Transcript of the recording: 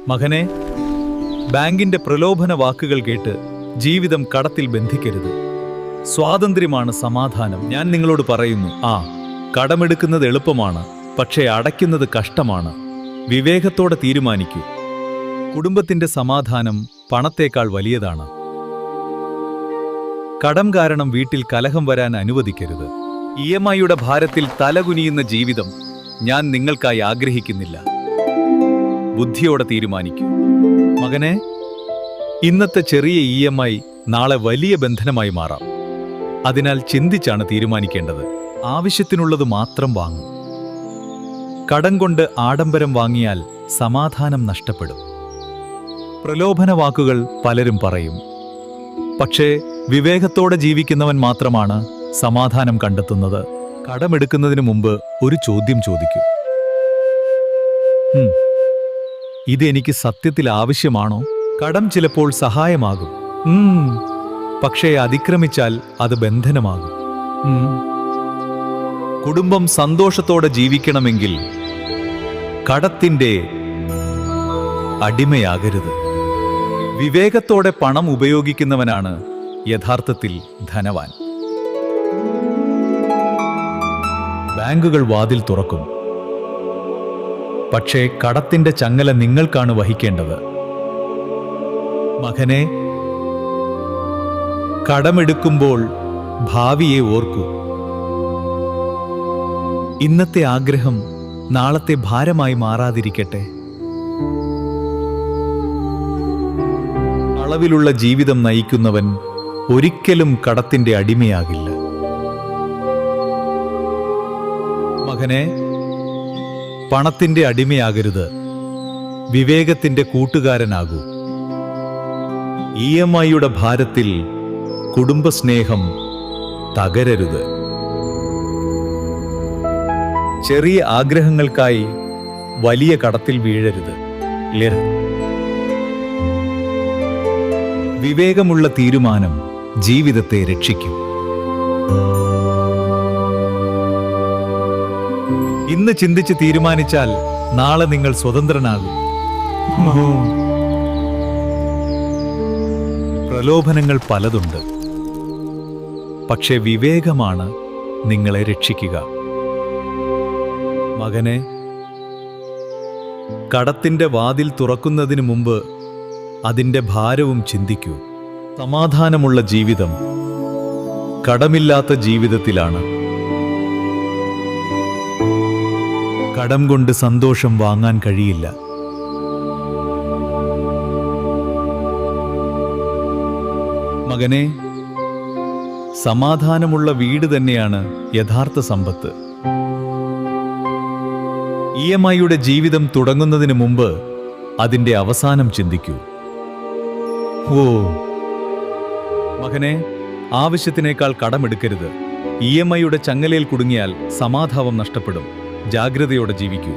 മകനെ, ബാങ്കിന്റെ പ്രലോഭന വാക്കുകൾ കേട്ട് ജീവിതം കടത്തിൽ ബന്ധിക്കരുത്. സ്വാതന്ത്ര്യമാണ് സമാധാനം. ഞാൻ നിങ്ങളോട് പറയുന്നു, കടമെടുക്കുന്നത് എളുപ്പമാണ്, പക്ഷേ അടയ്ക്കുന്നത് കഷ്ടമാണ്. വിവേകത്തോടെ തീരുമാനിക്കൂ. കുടുംബത്തിന്റെ സമാധാനം പണത്തേക്കാൾ വലിയതാണ്. കടം കാരണം വീട്ടിൽ കലഹം വരാൻ അനുവദിക്കരുത്. EMIയുടെ ഭാരത്തിൽ തലകുനിയുന്ന ജീവിതം ഞാൻ നിങ്ങൾക്കായി ആഗ്രഹിക്കുന്നില്ല. ബുദ്ധിയോടെ തീരുമാനിക്കൂ. മകനെ, ഇന്നത്തെ ചെറിയ EMI നാളെ വലിയ ബന്ധനമായി മാറാം. അതിനാൽ ചിന്തിച്ചാണ് തീരുമാനിക്കേണ്ടത്. ആവശ്യത്തിനുള്ളത് മാത്രം വാങ്ങും. കടം കൊണ്ട് ആഡംബരം വാങ്ങിയാൽ സമാധാനം നഷ്ടപ്പെടും. പ്രലോഭന വാക്കുകൾ പലരും പറയും, പക്ഷേ വിവേകത്തോടെ ജീവിക്കുന്നവൻ മാത്രമാണ് സമാധാനം കണ്ടെത്തുന്നത്. കടമെടുക്കുന്നതിന് മുമ്പ് ഒരു ചോദ്യം ചോദിക്കൂ. ഇതെനിക്ക് സത്യത്തിൽ ആവശ്യമാണോ? കടം ചിലപ്പോൾ സഹായമാകും, പക്ഷേ അതിക്രമിച്ചാൽ അത് ബന്ധനമാകും. കുടുംബം സന്തോഷത്തോടെ ജീവിക്കണമെങ്കിൽ കടത്തിന്റെ അടിമയാകരുത്. വിവേകത്തോടെ പണം ഉപയോഗിക്കുന്നവനാണ് യഥാർത്ഥത്തിൽ ധനവാൻ. ബാങ്കുകൾ വാതിൽ തുറക്കും, പക്ഷേ കടത്തിന്റെ ചങ്ങല നിങ്ങൾക്കാണ് വഹിക്കേണ്ടത്. മകനെ, കടമെടുക്കുമ്പോൾ ഭാവിയെ ഓർക്കൂ. ഇന്നത്തെ ആഗ്രഹം നാളത്തെ ഭാരമായി മാറാതിരിക്കട്ടെ. അളവിലുള്ള ജീവിതം നയിക്കുന്നവൻ ഒരിക്കലും കടത്തിന്റെ അടിമയാകില്ല. മകനെ, പണത്തിന്റെ അടിമയാകരുത്, വിവേകത്തിന്റെ കൂട്ടുകാരനാകൂ. EMIയുടെ ഭാരത്തിൽ കുടുംബസ്നേഹം തകരരുത്. ചെറിയ ആഗ്രഹങ്ങൾക്കായി വലിയ കടത്തിൽ വീഴരുത്. വിവേകമുള്ള തീരുമാനം ജീവിതത്തെ രക്ഷിക്കും. ഇന്ന് ചിന്തിച്ച് തീരുമാനിച്ചാൽ നാളെ നിങ്ങൾ സ്വതന്ത്രനാകും. പ്രലോഭനങ്ങൾ പലതുണ്ട്, പക്ഷേ വിവേകമാണ് നിങ്ങളെ രക്ഷിക്കുക. മകനെ, കടത്തിന്റെ വാതിൽ തുറക്കുന്നതിന് മുമ്പ് അതിന്റെ ഭാരവും ചിന്തിക്കൂ. സമാധാനമുള്ള ജീവിതം കടമില്ലാത്ത ജീവിതത്തിലാണ്. കടം കൊണ്ട് സന്തോഷം വാങ്ങാൻ കഴിയില്ല. മകനെ, സമാധാനമുള്ള വീട് തന്നെയാണ് യഥാർത്ഥ സമ്പത്ത്. EMIയുടെ ജീവിതം തുടങ്ങുന്നതിന് മുമ്പ് അതിന്റെ അവസാനം ചിന്തിക്കൂ. മകനെ, ആവശ്യത്തിനേക്കാൾ കടമെടുക്കരുത്. EMIയുടെ ചങ്ങലയിൽ കുടുങ്ങിയാൽ സമാധാനം നഷ്ടപ്പെടും. ജാഗ്രതയോടെ ജീവിക്കൂ.